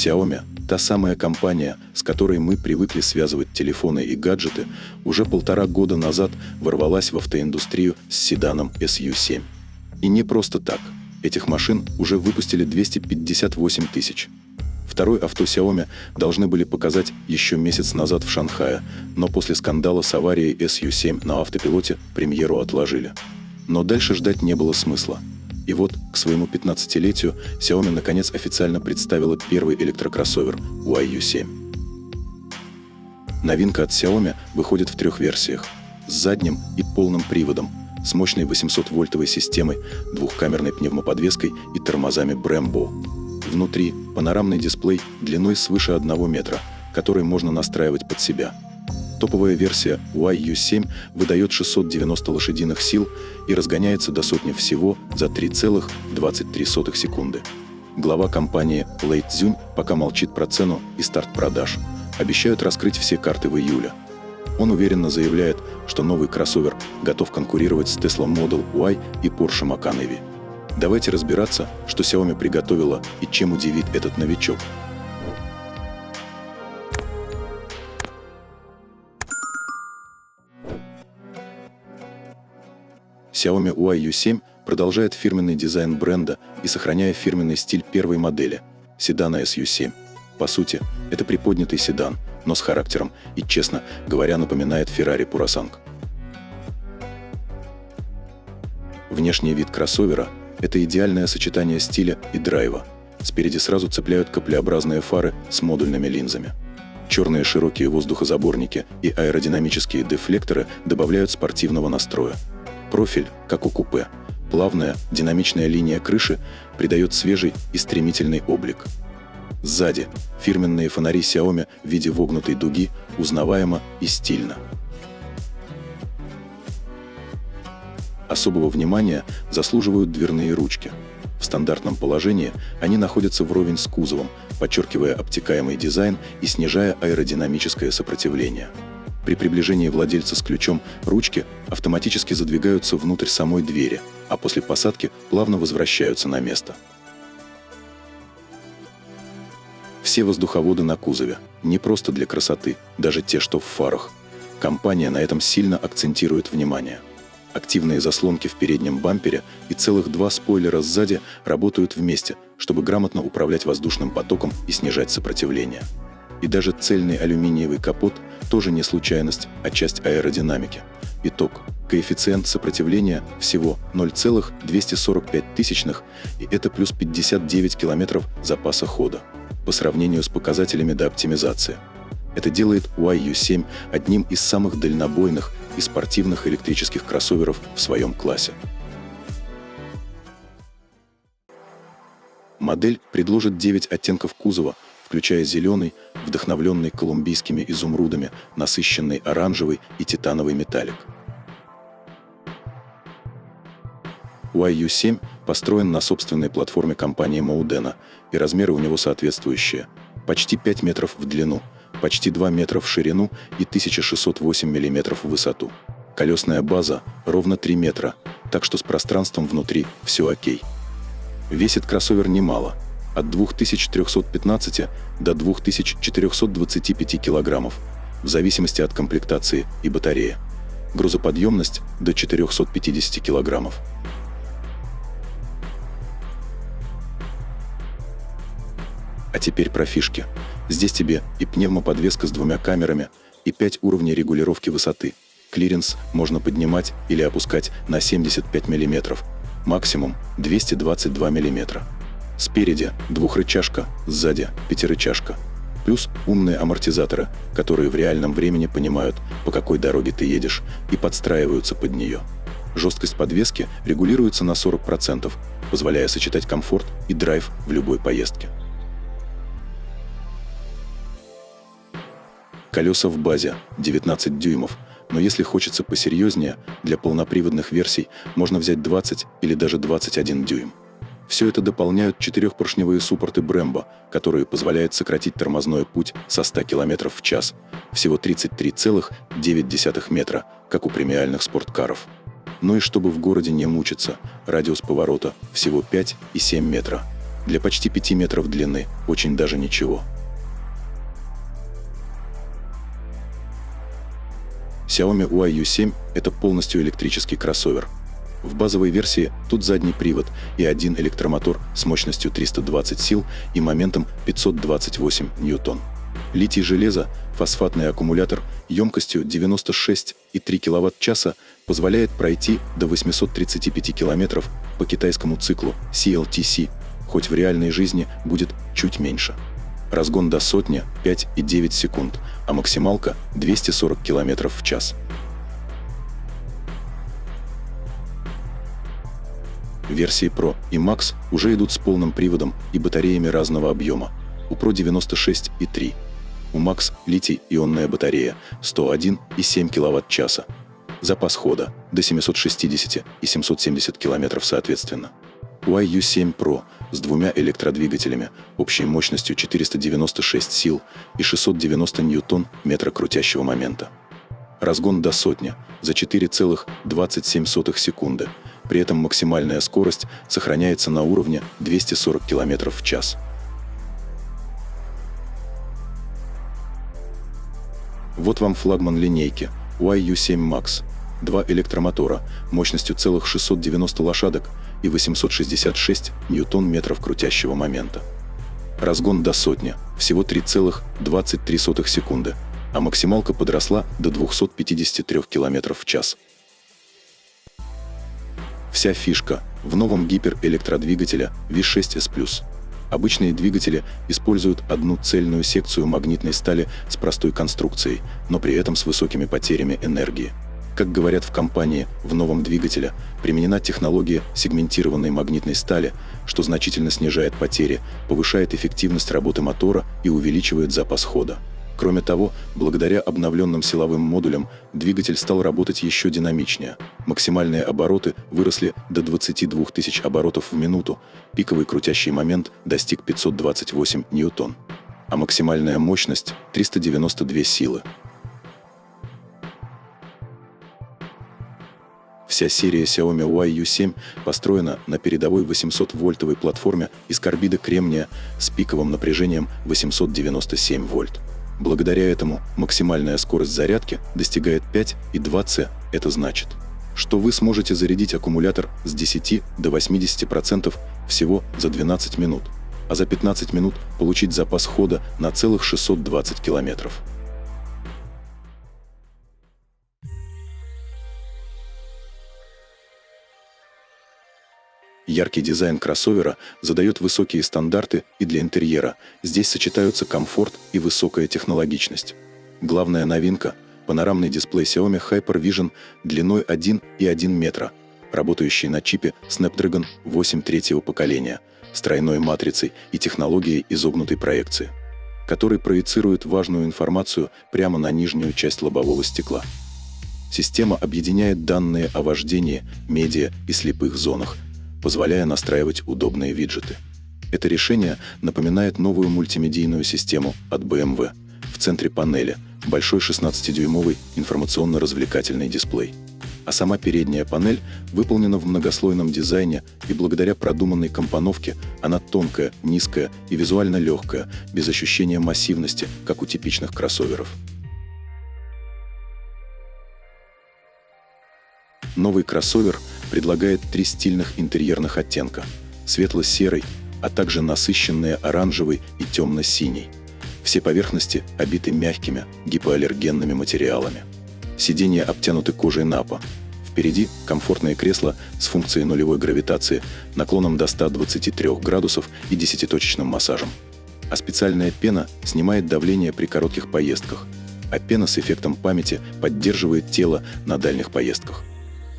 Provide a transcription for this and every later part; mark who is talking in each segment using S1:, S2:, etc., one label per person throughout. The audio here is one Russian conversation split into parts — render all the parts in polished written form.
S1: Xiaomi, та самая компания, с которой мы привыкли связывать телефоны и гаджеты, уже 1,5 года назад ворвалась в автоиндустрию с седаном SU7. И не просто так. Этих машин уже выпустили 258 тысяч. Второй авто Xiaomi должны были показать еще месяц назад в Шанхае, но после скандала с аварией SU7 на автопилоте премьеру отложили. Но дальше ждать не было смысла. И вот, к своему 15-летию, Xiaomi наконец официально представила первый электрокроссовер YU7. Новинка от Xiaomi выходит в 3 версиях – с задним и полным приводом, с мощной 800-вольтовой системой, двухкамерной пневмоподвеской и тормозами Brembo. Внутри панорамный дисплей длиной свыше 1 метра, который можно настраивать под себя. Топовая версия YU7 выдает 690 лошадиных сил и разгоняется до сотни всего за 3,23 секунды. Глава компании Лэй Цзюнь пока молчит про цену и старт продаж. Обещают раскрыть все карты в июле. Он уверенно заявляет, что новый кроссовер готов конкурировать с Tesla Model Y и Porsche Macan EV. Давайте разбираться, что Xiaomi приготовила и чем удивит этот новичок. Xiaomi YU7 продолжает фирменный дизайн бренда и сохраняя фирменный стиль первой модели – седана SU7. По сути, это приподнятый седан, но с характером и, честно говоря, напоминает Ferrari Purasang. Внешний вид кроссовера – это идеальное сочетание стиля и драйва. Спереди сразу цепляют каплеобразные фары с модульными линзами. Черные широкие воздухозаборники и аэродинамические дефлекторы добавляют спортивного настроя. Профиль, как у купе. Плавная, динамичная линия крыши придает свежий и стремительный облик. Сзади фирменные фонари Xiaomi в виде вогнутой дуги, узнаваемо и стильно. Особого внимания заслуживают дверные ручки. В стандартном положении они находятся вровень с кузовом, подчеркивая обтекаемый дизайн и снижая аэродинамическое сопротивление. При приближении владельца с ключом ручки автоматически задвигаются внутрь самой двери, а после посадки плавно возвращаются на место. Все воздуховоды на кузове не просто для красоты, даже те, что в фарах. Компания на этом сильно акцентирует внимание. Активные заслонки в переднем бампере и целых 2 спойлера сзади работают вместе, чтобы грамотно управлять воздушным потоком и снижать сопротивление. И даже цельный алюминиевый капот тоже не случайность, а часть аэродинамики. Итог. Коэффициент сопротивления всего 0,245, и это плюс 59 километров запаса хода по сравнению с показателями до оптимизации. Это делает YU7 одним из самых дальнобойных и спортивных электрических кроссоверов в своем классе. Модель предложит 9 оттенков кузова, включая зеленый, вдохновленный колумбийскими изумрудами, насыщенный оранжевый и титановый металлик. YU7 построен на собственной платформе компании Modena, и размеры у него соответствующие – почти 5 метров в длину, почти 2 метра в ширину и 1608 мм в высоту. Колесная база ровно 3 метра, так что с пространством внутри все окей. Весит кроссовер немало – от 2315 до 2425 килограммов, в зависимости от комплектации и батареи. Грузоподъемность до 450 килограммов. А теперь про фишки. Здесь тебе и пневмоподвеска с 2 камерами, и 5 уровней регулировки высоты. Клиренс можно поднимать или опускать на 75 мм, максимум 222 мм. Спереди двухрычажка, сзади пятирычажка. Плюс умные амортизаторы, которые в реальном времени понимают, по какой дороге ты едешь, и подстраиваются под нее. Жесткость подвески регулируется на 40%, позволяя сочетать комфорт и драйв в любой поездке. Колеса в базе 19 дюймов, но если хочется посерьезнее, для полноприводных версий можно взять 20 или даже 21 дюйм. Все это дополняют 4-поршневые суппорты Brembo, которые позволяют сократить тормозной путь со 100 км в час, всего 33,9 метра, как у премиальных спорткаров. Ну и чтобы в городе не мучиться, радиус поворота всего 5,7 метра. Для почти 5 метров длины очень даже ничего. Xiaomi YU7 – это полностью электрический кроссовер. В базовой версии тут задний привод и один электромотор с мощностью 320 сил и моментом 528 ньютон. Литий-железо, фосфатный аккумулятор емкостью 96,3 кВт-часа позволяет пройти до 835 км по китайскому циклу CLTC, хоть в реальной жизни будет чуть меньше. Разгон до сотни 5,9 секунд, а максималка 240 км в час. Версии Pro и Max уже идут с полным приводом и батареями разного объема. У Pro 96,3. У Max литий-ионная батарея 101,7 кВт-часа. Запас хода до 760 и 770 км соответственно. У YU7 Pro с двумя электродвигателями общей мощностью 496 сил и 690 ньютон-метра крутящего момента. Разгон до сотни за 4,27 секунды. При этом максимальная скорость сохраняется на уровне 240 км в час. Вот вам флагман линейки YU7 Max. Два электромотора мощностью целых 690 лошадок и 866 ньютон-метров крутящего момента. Разгон до сотни всего 3,23 секунды, а максималка подросла до 253 км в час. Вся фишка в новом гиперэлектродвигателе V6S+. Обычные двигатели используют одну цельную секцию магнитной стали с простой конструкцией, но при этом с высокими потерями энергии. Как говорят в компании, в новом двигателе применена технология сегментированной магнитной стали, что значительно снижает потери, повышает эффективность работы мотора и увеличивает запас хода. Кроме того, благодаря обновленным силовым модулям двигатель стал работать еще динамичнее. Максимальные обороты выросли до 22 тысяч оборотов в минуту, пиковый крутящий момент достиг 528 ньютон, а максимальная мощность – 392 силы. Вся серия Xiaomi YU7 построена на передовой 800-вольтовой платформе из карбида кремния с пиковым напряжением 897 вольт. Благодаря этому максимальная скорость зарядки достигает 5,2 С. Это значит, что вы сможете зарядить аккумулятор с 10 до 80% всего за 12 минут, а за 15 минут получить запас хода на целых 620 километров. Яркий дизайн кроссовера задает высокие стандарты и для интерьера. Здесь сочетаются комфорт и высокая технологичность. Главная новинка – панорамный дисплей Xiaomi HyperVision длиной 1,1 метра, работающий на чипе Snapdragon 8 третьего поколения, с тройной матрицей и технологией изогнутой проекции, который проецирует важную информацию прямо на нижнюю часть лобового стекла. Система объединяет данные о вождении, медиа и слепых зонах, позволяя настраивать удобные виджеты. Это решение напоминает новую мультимедийную систему от BMW. В центре панели большой 16-дюймовый информационно-развлекательный дисплей. А сама передняя панель выполнена в многослойном дизайне, и благодаря продуманной компоновке она тонкая, низкая и визуально легкая, без ощущения массивности, как у типичных кроссоверов. Новый кроссовер предлагает 3 стильных интерьерных оттенка – светло-серый, а также насыщенные оранжевый и темно-синий. Все поверхности обиты мягкими, гипоаллергенными материалами. Сиденья обтянуты кожей Напа. Впереди комфортное кресло с функцией нулевой гравитации, наклоном до 123 градусов и 10-точечным массажем. А специальная пена снимает давление при коротких поездках, а пена с эффектом памяти поддерживает тело на дальних поездках.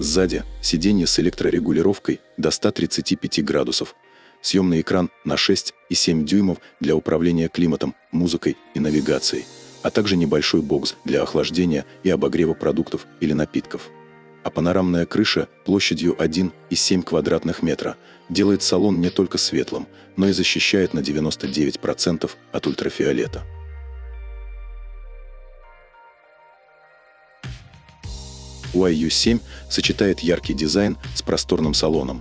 S1: Сзади сиденье с электрорегулировкой до 135 градусов, съемный экран на 6,7 дюймов для управления климатом, музыкой и навигацией, а также небольшой бокс для охлаждения и обогрева продуктов или напитков. А панорамная крыша площадью 1,7 квадратных метра делает салон не только светлым, но и защищает на 99% от ультрафиолета. YU7 сочетает яркий дизайн с просторным салоном.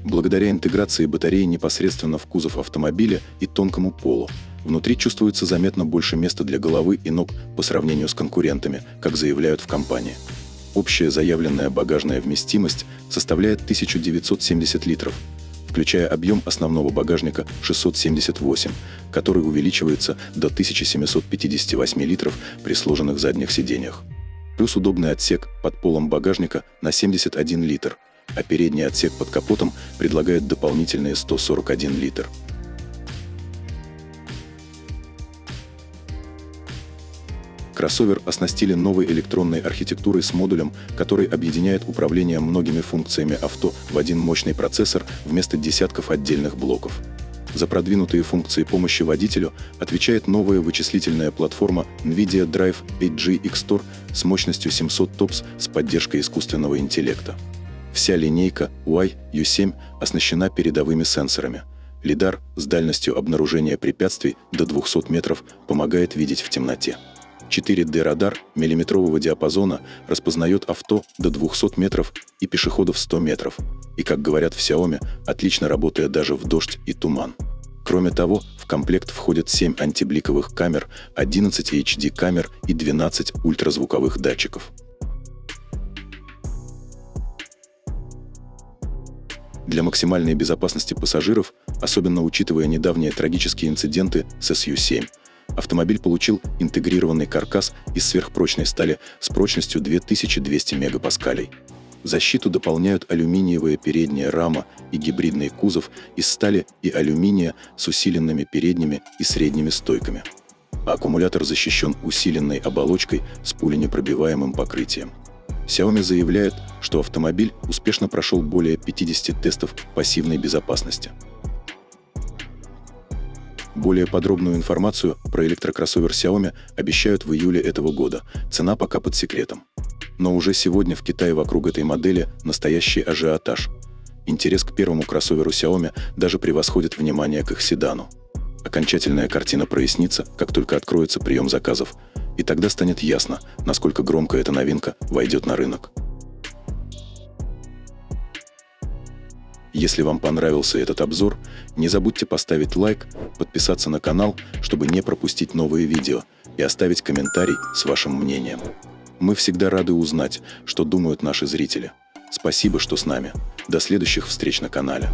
S1: Благодаря интеграции батареи непосредственно в кузов автомобиля и тонкому полу, внутри чувствуется заметно больше места для головы и ног по сравнению с конкурентами, как заявляют в компании. Общая заявленная багажная вместимость составляет 1970 литров, включая объем основного багажника 678, который увеличивается до 1758 литров при сложенных задних сиденьях. Плюс удобный отсек под полом багажника на 71 литр, а передний отсек под капотом предлагает дополнительные 141 литр. Кроссовер оснастили новой электронной архитектурой с модулем, который объединяет управление многими функциями авто в один мощный процессор вместо десятков отдельных блоков. За продвинутые функции помощи водителю отвечает новая вычислительная платформа NVIDIA Drive 8G Xtor с мощностью 700 TOPS с поддержкой искусственного интеллекта. Вся линейка UI U7 оснащена передовыми сенсорами. Лидар с дальностью обнаружения препятствий до 200 метров помогает видеть в темноте. 4D-радар миллиметрового диапазона распознает авто до 200 метров и пешеходов 100 метров, и, как говорят в Xiaomi, отлично работает даже в дождь и туман. Кроме того, в комплект входят 7 антибликовых камер, 11 HD-камер и 12 ультразвуковых датчиков. Для максимальной безопасности пассажиров, особенно учитывая недавние трагические инциденты с SU7, автомобиль получил интегрированный каркас из сверхпрочной стали с прочностью 2200 мегапаскалей. Защиту дополняют алюминиевая передняя рама и гибридный кузов из стали и алюминия с усиленными передними и средними стойками. А аккумулятор защищен усиленной оболочкой с пуленепробиваемым покрытием. Xiaomi заявляет, что автомобиль успешно прошел более 50 тестов пассивной безопасности. Более подробную информацию про электрокроссовер Xiaomi обещают в июле этого года, цена пока под секретом. Но уже сегодня в Китае вокруг этой модели настоящий ажиотаж. Интерес к первому кроссоверу Xiaomi даже превосходит внимание к их седану. Окончательная картина прояснится, как только откроется прием заказов, и тогда станет ясно, насколько громко эта новинка войдет на рынок. Если вам понравился этот обзор, не забудьте поставить лайк, подписаться на канал, чтобы не пропустить новые видео, и оставить комментарий с вашим мнением. Мы всегда рады узнать, что думают наши зрители. Спасибо, что с нами. До следующих встреч на канале.